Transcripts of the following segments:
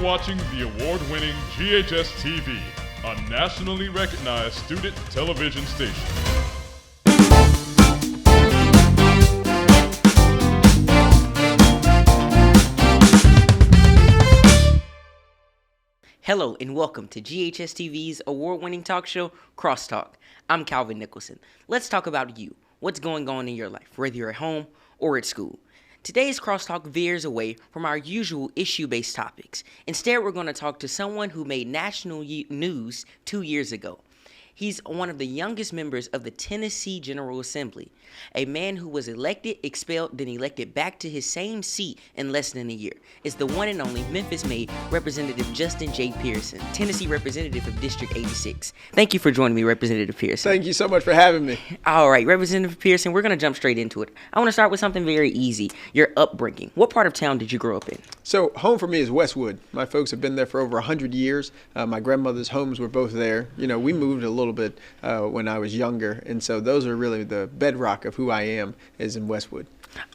watching the award-winning GHS-TV, a nationally recognized student television station. Hello and welcome to GHS-TV's award-winning talk show, Crosstalk. I'm Calvin Nicholson. Let's talk about you. What's going on in your life, whether you're at home or at school. Today's Crosstalk veers away from our usual issue-based topics. Instead, we're going to talk to someone who made national news 2 years ago. He's one of the youngest members of the Tennessee General Assembly, a man who was elected, expelled, then elected back to his same seat in less than a year. It's the one and only Memphis-made Representative Justin J. Pearson, Tennessee representative of District 86. Thank you for joining me, Representative Pearson. Thank you so much for having me. All right, Representative Pearson, we're going to jump straight into it. I want to start with something very easy, your upbringing. What part of town did you grow up in? So home for me is Westwood. My folks have been there for over 100 years. My grandmother's homes were both there. You know, we moved a little bit when I was younger, and so those are really the bedrock of who I am, is in Westwood.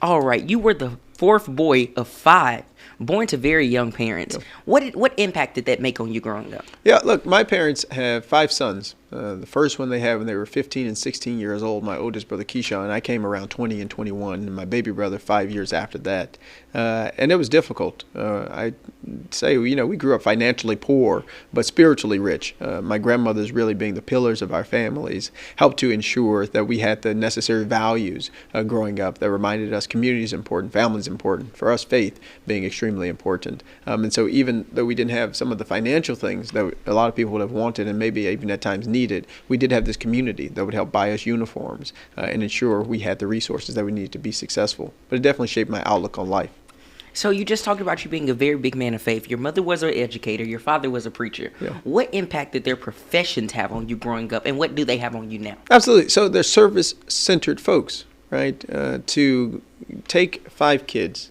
All right, you were the fourth boy of five, born to very young parents. Yep. What impact did that make on you growing up? Yeah, look, my parents have 5 sons. The first one they had when they were 15 and 16 years old, my oldest brother Keyshawn. I came around 20 and 21, and my baby brother 5 years after that. And it was difficult. I'd say, you know, we grew up financially poor, but spiritually rich. My grandmothers really being the pillars of our families helped to ensure that we had the necessary values growing up that reminded us community is important, family is important. For us, faith being extremely important. And so even though we didn't have some of the financial things that a lot of people would have wanted and maybe even at times needed, we did have this community that would help buy us uniforms and ensure we had the resources that we needed to be successful. But it definitely shaped my outlook on life. So you just talked about you being a very big man of faith. Your mother was an educator. Your father was a preacher. Yeah. What impact did their professions have on you growing up, and what do they have on you now? Absolutely. So they're service-centered folks, right? To take 5 kids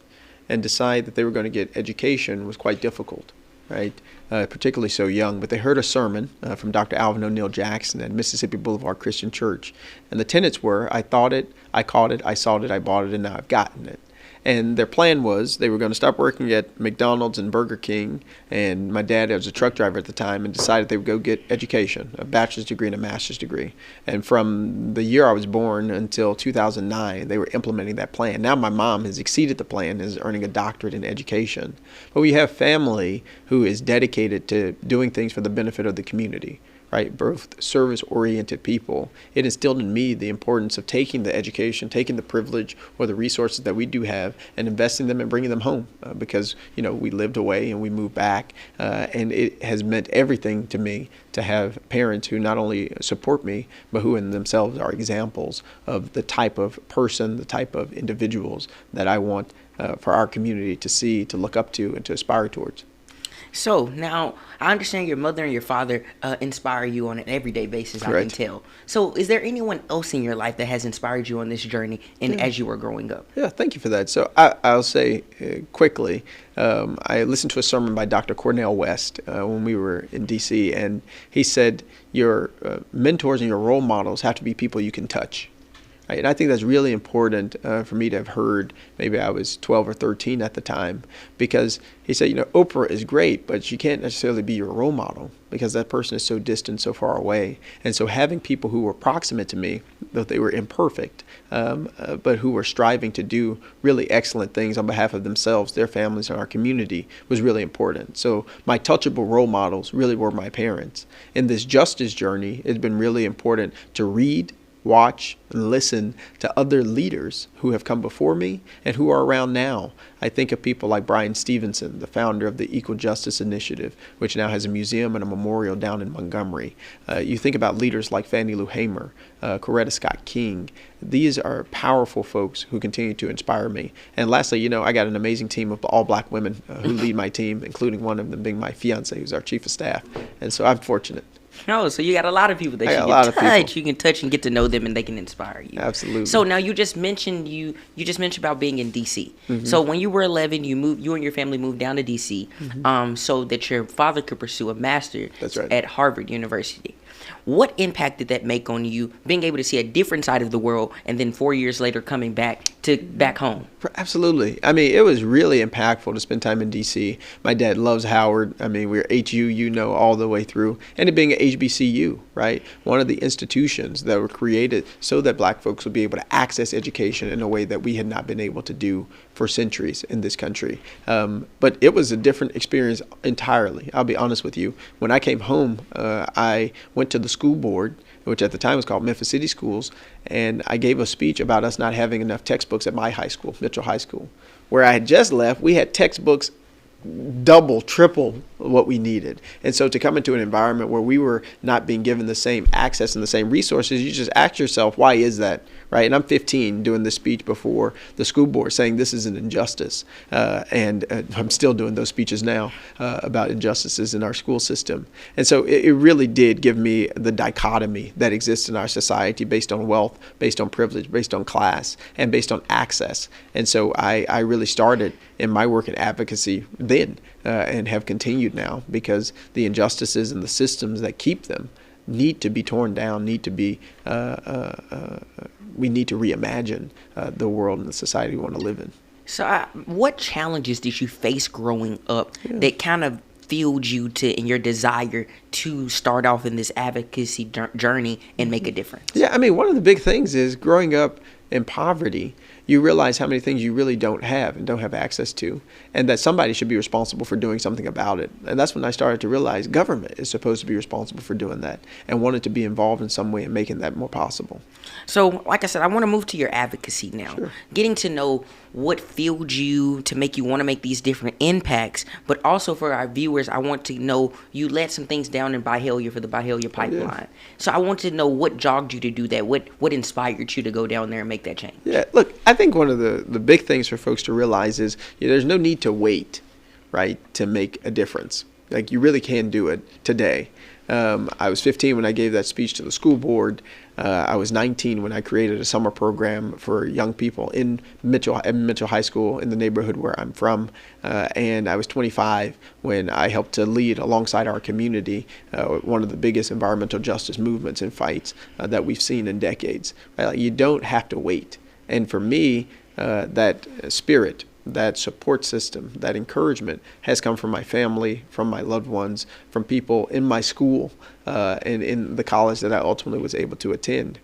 and decide that they were going to get education was quite difficult, right? Particularly so young. But they heard a sermon from Dr. Alvin O'Neill Jackson at Mississippi Boulevard Christian Church. And the tenets were, I thought it, I caught it, I sought it, I bought it, and now I've gotten it. And their plan was they were going to stop working at McDonald's and Burger King. And my dad was a truck driver at the time and decided they would go get education, a bachelor's degree and a master's degree. And from the year I was born until 2009, they were implementing that plan. Now my mom has exceeded the plan, is earning a doctorate in education. But we have family who is dedicated to doing things for the benefit of the community. Right, both service-oriented people. It instilled in me the importance of taking the education, taking the privilege or the resources that we do have and investing them and bringing them home because, you know, we lived away and we moved back and it has meant everything to me to have parents who not only support me, but who in themselves are examples of the type of person, the type of individuals that I want for our community to see, to look up to, and to aspire towards. So now I understand your mother and your father inspire you on an everyday basis. Correct. I can tell. So is there anyone else in your life that has inspired you on this journey and as you were growing up? Yeah, thank you for that. So I'll say quickly, I listened to a sermon by Dr. Cornel West when we were in D.C., and he said your mentors and your role models have to be people you can touch. Right? And I think that's really important for me to have heard. Maybe I was 12 or 13 at the time, because he said, you know, Oprah is great, but she can't necessarily be your role model because that person is so distant, so far away. And so having people who were proximate to me, though they were imperfect, but who were striving to do really excellent things on behalf of themselves, their families, and our community was really important. So my touchable role models really were my parents. In this justice journey, it's been really important to read, watch, and listen to other leaders who have come before me and who are around now. I think of people like Brian Stevenson, the founder of the Equal Justice Initiative, which now has a museum and a memorial down in Montgomery. You think about leaders like Fannie Lou Hamer, Coretta Scott King. These are powerful folks who continue to inspire me. And lastly, you know, I got an amazing team of all black women who lead my team, including one of them being my fiance, who's our chief of staff. And so I'm fortunate. Oh, so you got a lot of people that you can touch. You can touch and get to know them, and they can inspire you. Absolutely. So now you just mentioned about being in D.C. Mm-hmm. So when you were 11, you and your family moved down to D.C. So that your father could pursue a master's That's right. at Harvard University. What impact did that make on you, being able to see a different side of the world, and then 4 years later coming back home? Absolutely. I mean, it was really impactful to spend time in D.C. My dad loves Howard. I mean, we're HU, all the way through. And it being an HBCU, right? One of the institutions that were created so that black folks would be able to access education in a way that we had not been able to do for centuries in this country. But it was a different experience entirely. I'll be honest with you. When I came home, I went to the school board, which at the time was called Memphis City Schools, and I gave a speech about us not having enough textbooks at my high school, Mitchell High School. Where I had just left, we had textbooks double, triple what we needed. And so to come into an environment where we were not being given the same access and the same resources, you just ask yourself, why is that? Right? And I'm 15 doing this speech before the school board saying this is an injustice. And I'm still doing those speeches now about injustices in our school system. And so it really did give me the dichotomy that exists in our society based on wealth, based on privilege, based on class, and based on access. And so I really started in my work in advocacy then and have continued now, because the injustices and the systems that keep them need to be torn down, need to be we need to reimagine the world and the society we want to live in. So what challenges did you face growing up that kind of fueled you in your desire to start off in this advocacy journey and make a difference? Yeah, I mean, one of the big things is growing up in poverty, you realize how many things you really don't have and don't have access to, and that somebody should be responsible for doing something about it. And that's when I started to realize government is supposed to be responsible for doing that, and wanted to be involved in some way in making that more possible. So, like I said, I want to move to your advocacy now. Sure. Getting to know what fueled you to make you want to make these different impacts, but also for our viewers, I want to know you let some things down in Byhalia for the Byhalia pipeline. So I want to know what jogged you to do that, what inspired you to go down there and make that change. Yeah, look, I think one of the big things for folks to realize is there's no need to wait, right, to make a difference. Like, you really can do it today. I was 15 when I gave that speech to the school board. I was 19 when I created a summer program for young people in Mitchell High School in the neighborhood where I'm from. And I was 25 when I helped to lead alongside our community one of the biggest environmental justice movements and fights that we've seen in decades. Right? Like, you don't have to wait. And for me, that spirit, that support system, that encouragement has come from my family, from my loved ones, from people in my school, and in the college that I ultimately was able to attend.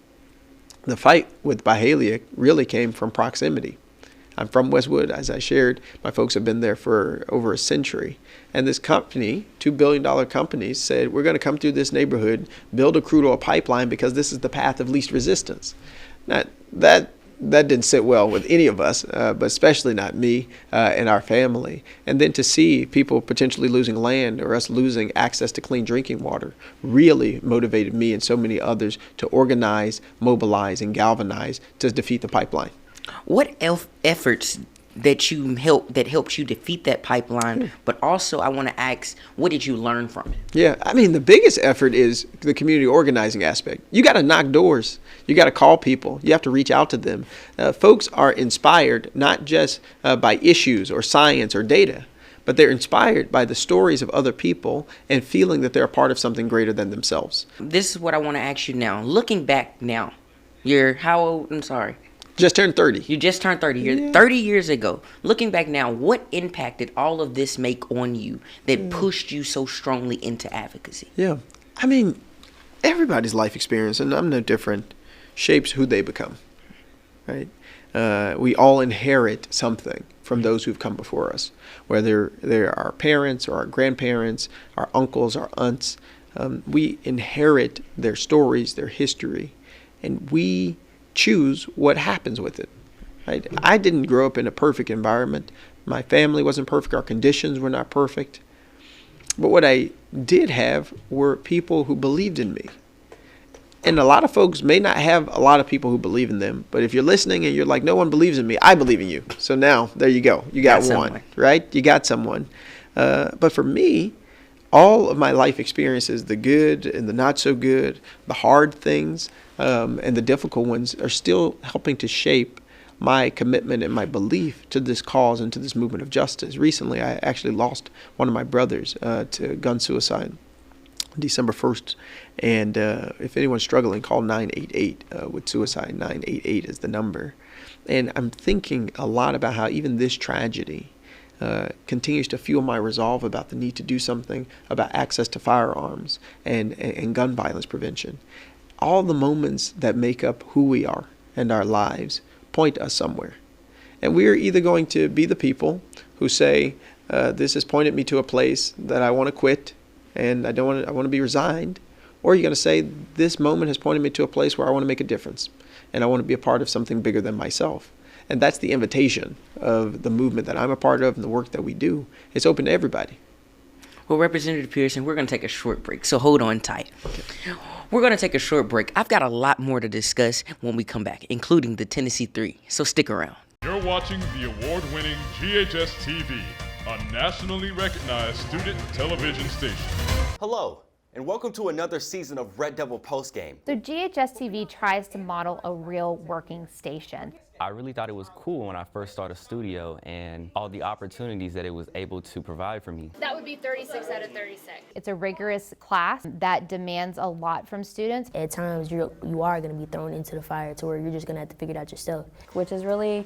The fight with Byhalia really came from proximity. I'm from Westwood, as I shared. My folks have been there for over a century. And this company, $2 billion company, said, we're going to come through this neighborhood, build a crude oil pipeline because this is the path of least resistance. Now, that didn't sit well with any of us, but especially not me and our family. And then to see people potentially losing land or us losing access to clean drinking water really motivated me and so many others to organize, mobilize, and galvanize to defeat the pipeline. What efforts that helped you defeat that pipeline, but also I want to ask, what did you learn from it? Yeah, I mean, the biggest effort is the community organizing aspect. You got to knock doors. You got to call people. You have to reach out to them. Folks are inspired not just by issues or science or data, but they're inspired by the stories of other people and feeling that they're a part of something greater than themselves. This is what I want to ask you now. Looking back now, you're how old? I'm sorry. Just turned 30. You just turned 30. You're 30 years ago. Looking back now, what impact did all of this make on you that pushed you so strongly into advocacy? Yeah. I mean, everybody's life experience, and I'm no different, shapes who they become, right? We all inherit something from those who've come before us, whether they're our parents or our grandparents, our uncles, our aunts. We inherit their stories, their history, and we choose what happens with it. Right? I didn't grow up in a perfect environment. My family wasn't perfect. Our conditions were not perfect. But what I did have were people who believed in me. And a lot of folks may not have a lot of people who believe in them. But if you're listening and you're like, no one believes in me, I believe in you. So now, there you go. You got one, someone. Right? You got someone. But for me, all of my life experiences, the good and the not so good, the hard things, and the difficult ones are still helping to shape my commitment and my belief to this cause and to this movement of justice. Recently, I actually lost one of my brothers to gun suicide. December 1st. And if anyone's struggling, call 988 with suicide. 988 is the number. And I'm thinking a lot about how even this tragedy continues to fuel my resolve about the need to do something about access to firearms and gun violence prevention. All the moments that make up who we are and our lives point us somewhere. And we are either going to be the people who say, this has pointed me to a place that I want to quit and I want to be resigned, or you're going to say, this moment has pointed me to a place where I want to make a difference and I want to be a part of something bigger than myself. And that's the invitation of the movement that I'm a part of and the work that we do. It's open to everybody. Well, Representative Pearson, we're going to take a short break, so hold on tight. Okay. We're going to take a short break. I've got a lot more to discuss when we come back, including the Tennessee 3, so stick around. You're watching the award-winning GHS-TV, a nationally recognized student television station. Hello, and welcome to another season of Red Devil Postgame. So GHS-TV tries to model a real working station. I really thought it was cool when I first started studio and all the opportunities that it was able to provide for me. That would be 36 out of 36. It's a rigorous class that demands a lot from students. At times you are going to be thrown into the fire to where you're just going to have to figure it out yourself. Which is really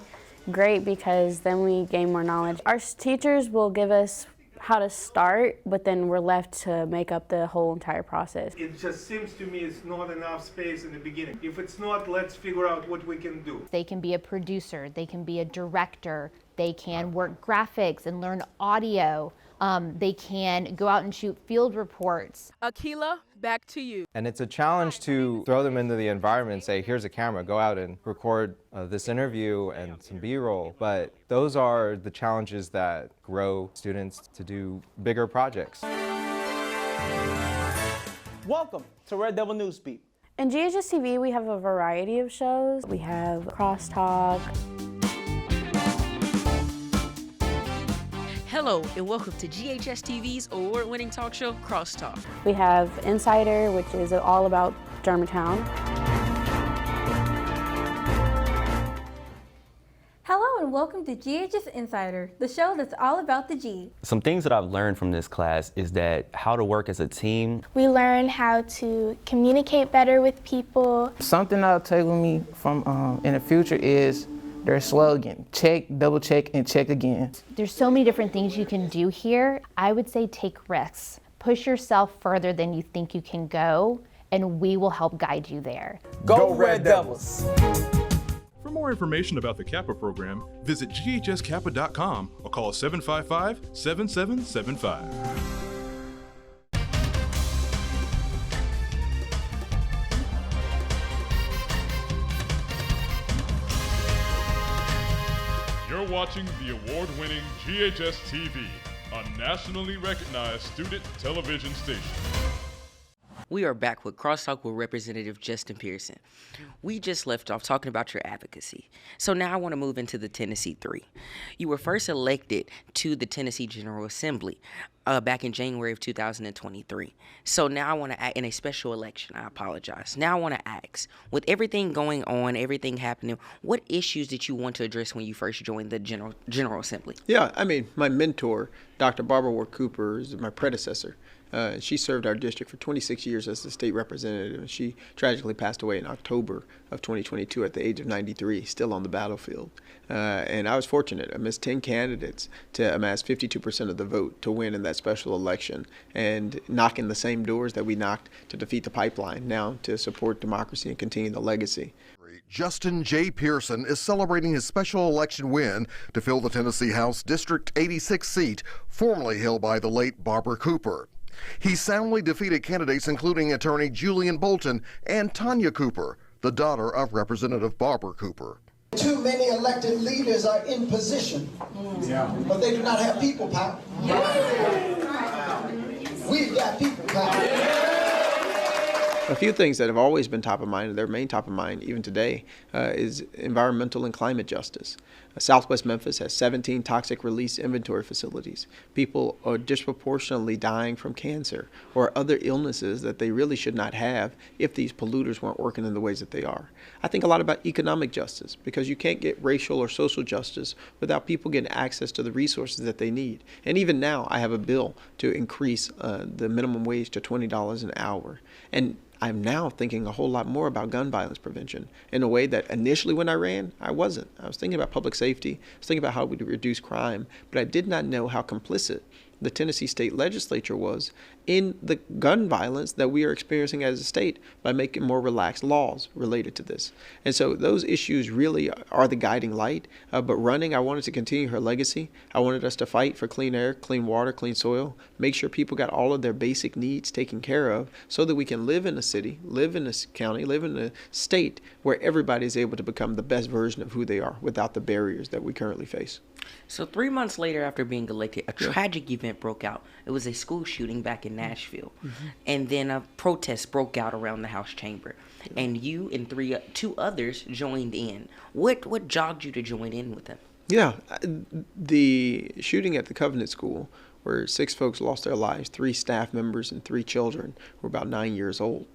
great because then we gain more knowledge. Our teachers will give us how to start, but then we're left to make up the whole entire process. It just seems to me it's not enough space in the beginning. If it's not, let's figure out what we can do. They can be a producer, they can be a director, they can work graphics and learn audio. They can go out and shoot field reports. Akila, back to you. And it's a challenge to throw them into the environment and say, here's a camera, go out and record this interview and some B-roll. But those are the challenges that grow students to do bigger projects. Welcome to Red Devil Newsbeat. In GHS-TV, we have a variety of shows. We have Crosstalk. Hello, and welcome to GHS-TV's award-winning talk show, Crosstalk. We have Insider, which is all about Germantown. Hello, and welcome to GHS Insider, the show that's all about the G. Some things that I've learned from this class is that how to work as a team. We learn how to communicate better with people. Something I'll take with me from in the future is their slogan, check, double check, and check again. There's so many different things you can do here. I would say take risks. Push yourself further than you think you can go, and we will help guide you there. Go Red Devils! For more information about the Kappa program, visit ghskappa.com or call 755-7775. You're watching the award-winning GHS-TV, a nationally recognized student television station. We are back with Crosstalk with Representative Justin Pearson. We just left off talking about your advocacy. So now I want to move into the Tennessee 3. You were first elected to the Tennessee General Assembly back in January of 2023. So now I want to act in a special election. I apologize. Now I want to ask, with everything going on, everything happening, what issues did you want to address when you first joined the General Assembly? Yeah, I mean, my mentor, Dr. Barbara Ward Cooper, is my predecessor. She served our district for 26 years as the state representative. She tragically passed away in October of 2022 at the age of 93, still on the battlefield. And I was fortunate. I missed 10 candidates to amass 52% of the vote to win in that special election and knocking the same doors that we knocked to defeat the pipeline, now to support democracy and continue the legacy. Justin J. Pearson is celebrating his special election win to fill the Tennessee House District 86 seat, formerly held by the late Barbara Cooper. He soundly defeated candidates including attorney Julian Bolton and Tanya Cooper, the daughter of Representative Barbara Cooper. Too many elected leaders are in position, but they do not have people power. We've got people power. A few things that have always been top of mind, and they remain top of mind even today, is environmental and climate justice. Southwest Memphis has 17 toxic release inventory facilities. People are disproportionately dying from cancer or other illnesses that they really should not have if these polluters weren't working in the ways that they are. I think a lot about economic justice, because you can't get racial or social justice without people getting access to the resources that they need. And even now, I have a bill to increase the minimum wage to $20 an hour. And I'm now thinking a whole lot more about gun violence prevention in a way that initially when I ran, I wasn't. I was thinking about public safety. I was thinking about how we would reduce crime, but I did not know how complicit the Tennessee state legislature was in the gun violence that we are experiencing as a state by making more relaxed laws related to this. And so those issues really are the guiding light. But running, I wanted to continue her legacy. I wanted us to fight for clean air, clean water, clean soil, make sure people got all of their basic needs taken care of so that we can live in a city, live in a county, live in a state where everybody is able to become the best version of who they are without the barriers that we currently face. So 3 months later after being elected, a tragic event broke out. It was a school shooting back in Nashville. And then a protest broke out around the House chamber. And you and two others joined in. What jogged you to join in with them? Yeah, the shooting at the Covenant School, where 6 folks lost their lives, 3 staff members and 3 children who were about 9 years old,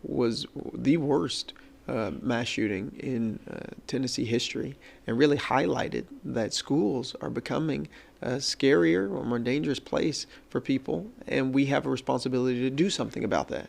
was the worst mass shooting in Tennessee history, and really highlighted that schools are becoming a scarier or more dangerous place for people, and we have a responsibility to do something about that.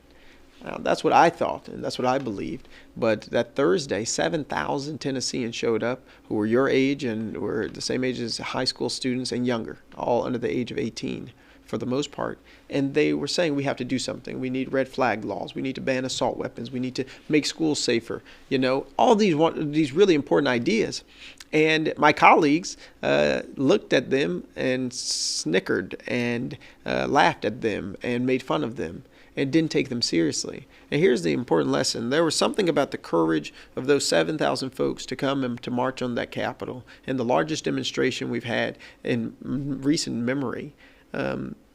That's what I thought, and that's what I believed. But that Thursday, 7,000 Tennesseans showed up who were your age and were the same age as high school students and younger, all under the age of 18 for the most part. And they were saying we have to do something. We need red flag laws. We need to ban assault weapons. We need to make schools safer. You know, all these really important ideas. And my colleagues looked at them and snickered and laughed at them and made fun of them and didn't take them seriously. And here's the important lesson. There was something about the courage of those 7,000 folks to come and to march on that Capitol in the largest demonstration we've had in recent memory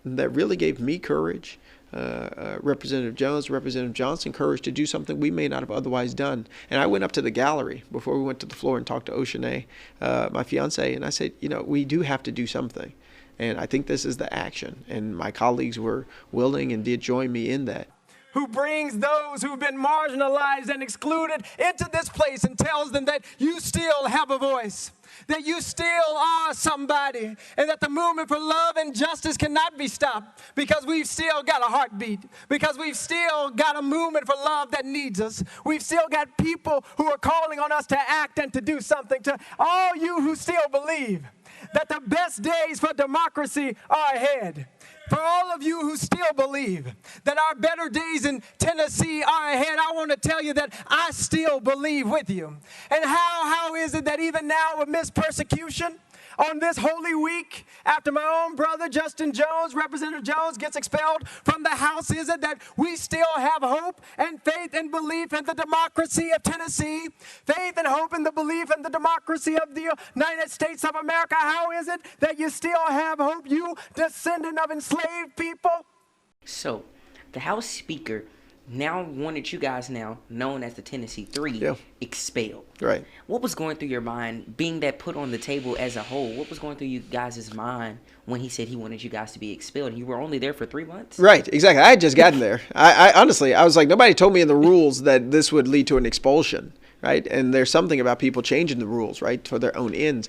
that really gave me courage, Representative Jones, Representative Johnson, courage to do something we may not have otherwise done. And I went up to the gallery before we went to the floor and talked to Oceanae, my fiance, and I said, you know, we do have to do something. And I think this is the action. And my colleagues were willing and did join me in that. Who brings those who've been marginalized and excluded into this place and tells them that you still have a voice, that you still are somebody, and that the movement for love and justice cannot be stopped because we've still got a heartbeat, because we've still got a movement for love that needs us. We've still got people who are calling on us to act and to do something. To all you who still believe that the best days for democracy are ahead. For all of you who still believe that our better days in Tennessee are ahead, I want to tell you that I still believe with you. And how is it that even now amidst persecution, on this Holy Week, after my own brother Justin Jones, Representative Jones, gets expelled from the House, is it that we still have hope and faith and belief in the democracy of Tennessee, faith and hope in the belief in the democracy of the United States of America? How is it that you still have hope, you descendant of enslaved people? So, the House Speaker now wanted you guys, now known as the Tennessee Three, expelled. Right. What was going through your mind, being that put on the table as a whole? What was going through you guys' mind when he said he wanted you guys to be expelled? And you were only there for 3 months? Right, exactly. I had just gotten there. I honestly, I was like, nobody told me in the rules that this would lead to an expulsion, right? And there's something about people changing the rules, right, for their own ends.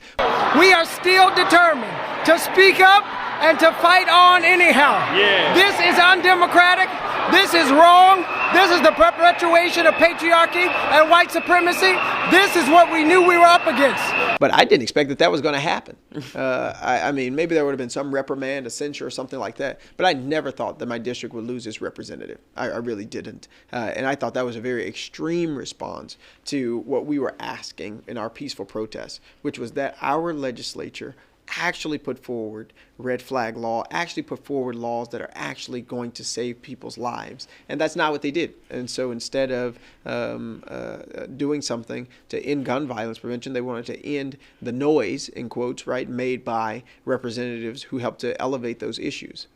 We are still determined to speak up and to fight on anyhow. Yeah. This is undemocratic. This is wrong. This is the perpetuation of patriarchy and white supremacy. This is what we knew we were up against. But I didn't expect that was going to happen. I mean, maybe there would have been some reprimand, a censure, or something like that. But I never thought that my district would lose its representative. I really didn't. And I thought that was a very extreme response to what we were asking in our peaceful protests, which was that our legislature actually put forward red flag law, actually put forward laws that are actually going to save people's lives. And that's not what they did. And so instead of doing something to end gun violence prevention, they wanted to end the noise, in quotes, right, made by representatives who helped to elevate those issues.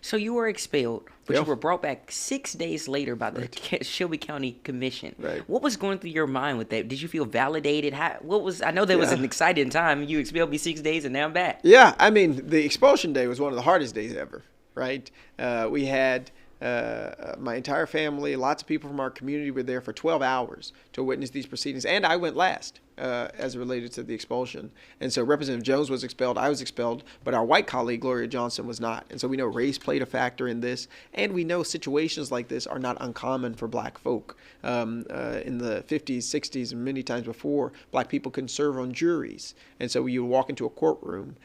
So you were expelled, but Yeah. you were brought back 6 days later by the Shelby County Commission. Right. What was going through your mind with that? Did you feel validated? I know that was an exciting time. You expelled me 6 days and now I'm back. Yeah, I mean, the expulsion day was one of the hardest days ever, right? We had my entire family, lots of people from our community were there for 12 hours to witness these proceedings, and I went last as related to the expulsion. And so Representative Jones was expelled, I was expelled, but our white colleague, Gloria Johnson, was not. And so we know race played a factor in this, and we know situations like this are not uncommon for black folk. In the 50s, 60s, and many times before, black people couldn't serve on juries. And so you would walk into a courtroom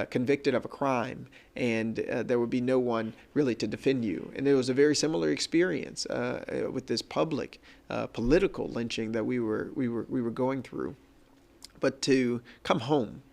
convicted of a crime, and there would be no one really to defend you. And it was a very similar experience with this public political lynching that we were going through. But to come home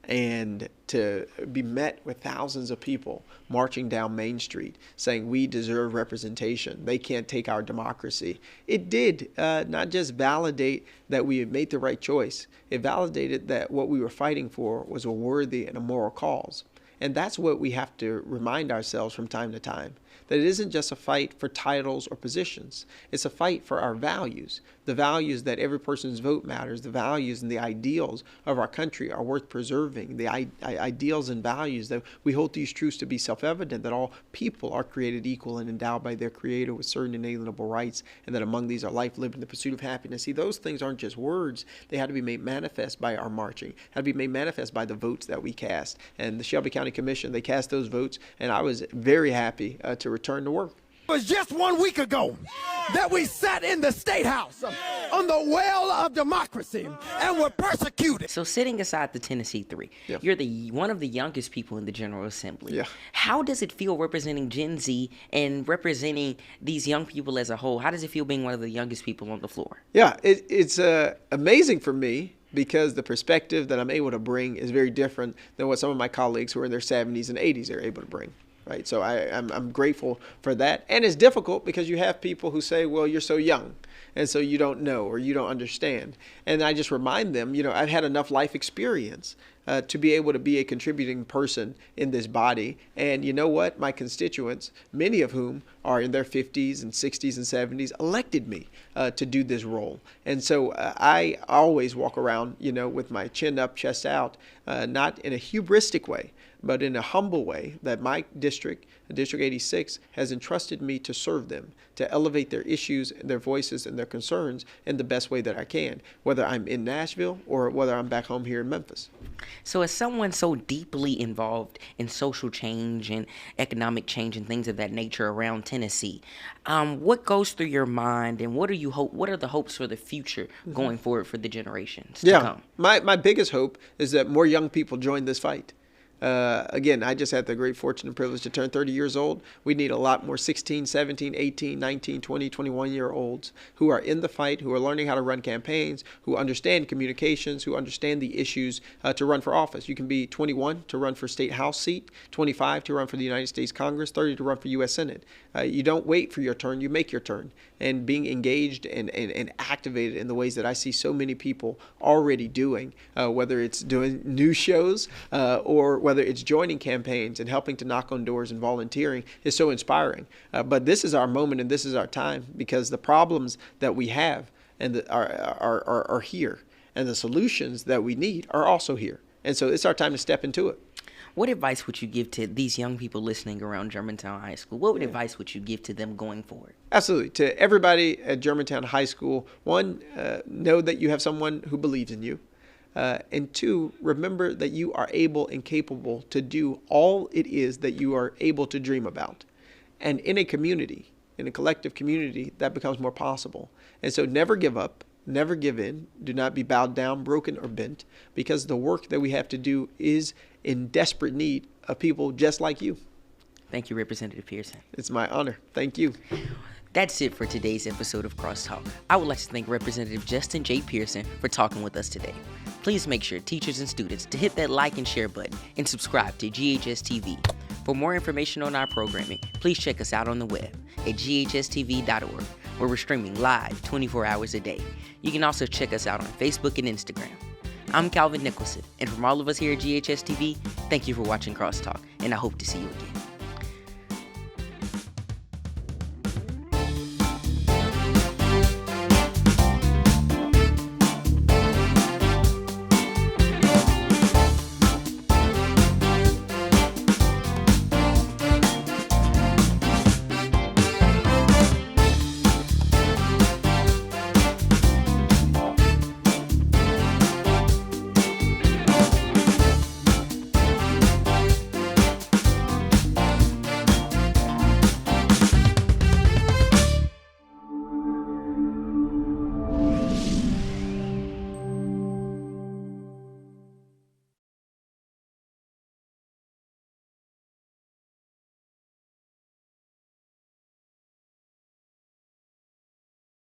and to be met with thousands of people marching down Main Street saying we deserve representation, they can't take our democracy, it did not just validate that we had made the right choice, it validated that what we were fighting for was a worthy and a moral cause. And that's what we have to remind ourselves from time to time, that it isn't just a fight for titles or positions. It's a fight for our values, the values that every person's vote matters, the values and the ideals of our country are worth preserving, the ideals and values that we hold these truths to be self-evident, that all people are created equal and endowed by their Creator with certain inalienable rights, and that among these are life lived in the pursuit of happiness. See, those things aren't just words. They had to be made manifest by our marching, had to be made manifest by the votes that we cast. And the Shelby County Commission, they cast those votes, and I was very happy to return to work. It was just 1 week ago that we sat in the State House on the well of democracy and were persecuted. So setting aside the Tennessee Three, you're one of the youngest people in the General Assembly. Yeah. How does it feel representing Gen Z and representing these young people as a whole? How does it feel being one of the youngest people on the floor? Yeah, it's amazing for me, because the perspective that I'm able to bring is very different than what some of my colleagues who are in their 70s and 80s are able to bring. Right. So I'm grateful for that. And it's difficult because you have people who say, well, you're so young, and so you don't know or you don't understand. And I just remind them, I've had enough life experience to be able to be a contributing person in this body. And you know what? My constituents, many of whom are in their 50s and 60s and 70s, elected me to do this role. And so I always walk around, with my chin up, chest out, not in a hubristic way, but in a humble way, that my district, District 86, has entrusted me to serve them, to elevate their issues, their voices, and their concerns in the best way that I can, whether I'm in Nashville or whether I'm back home here in Memphis. So as someone so deeply involved in social change and economic change and things of that nature around Tennessee, what goes through your mind, and what are the hopes for the future going forward for the generations to come? My biggest hope is that more young people join this fight. Again, I just had the great fortune and privilege to turn 30 years old. We need a lot more 16, 17, 18, 19, 20, 21-year-olds who are in the fight, who are learning how to run campaigns, who understand communications, who understand the issues to run for office. You can be 21 to run for state house seat, 25 to run for the United States Congress, 30 to run for U.S. Senate. You don't wait for your turn, you make your turn. And being engaged and activated in the ways that I see so many people already doing, whether it's doing news shows or whether it's joining campaigns and helping to knock on doors and volunteering, is so inspiring. But this is our moment and this is our time, because the problems that we have and are here, and the solutions that we need are also here. And so it's our time to step into it. What advice would you give to these young people listening around Germantown High School? What advice would you give to them going forward? Absolutely. To everybody at Germantown High School, one, know that you have someone who believes in you. And two, remember that you are able and capable to do all it is that you are able to dream about. And in a community, in a collective community, that becomes more possible. And so never give up. Never give in. Do not be bowed down, broken, or bent, because the work that we have to do is in desperate need of people just like you. Thank you, Representative Pearson. It's my honor. Thank you. That's it for today's episode of Crosstalk. I would like to thank Representative Justin J. Pearson for talking with us today. Please make sure, teachers and students, to hit that like and share button and subscribe to GHS-TV. For more information on our programming, please check us out on the web at ghstv.org, where we're streaming live 24 hours a day. You can also check us out on Facebook and Instagram. I'm Calvin Nicholson, and from all of us here at GHS-TV, thank you for watching Crosstalk, and I hope to see you again.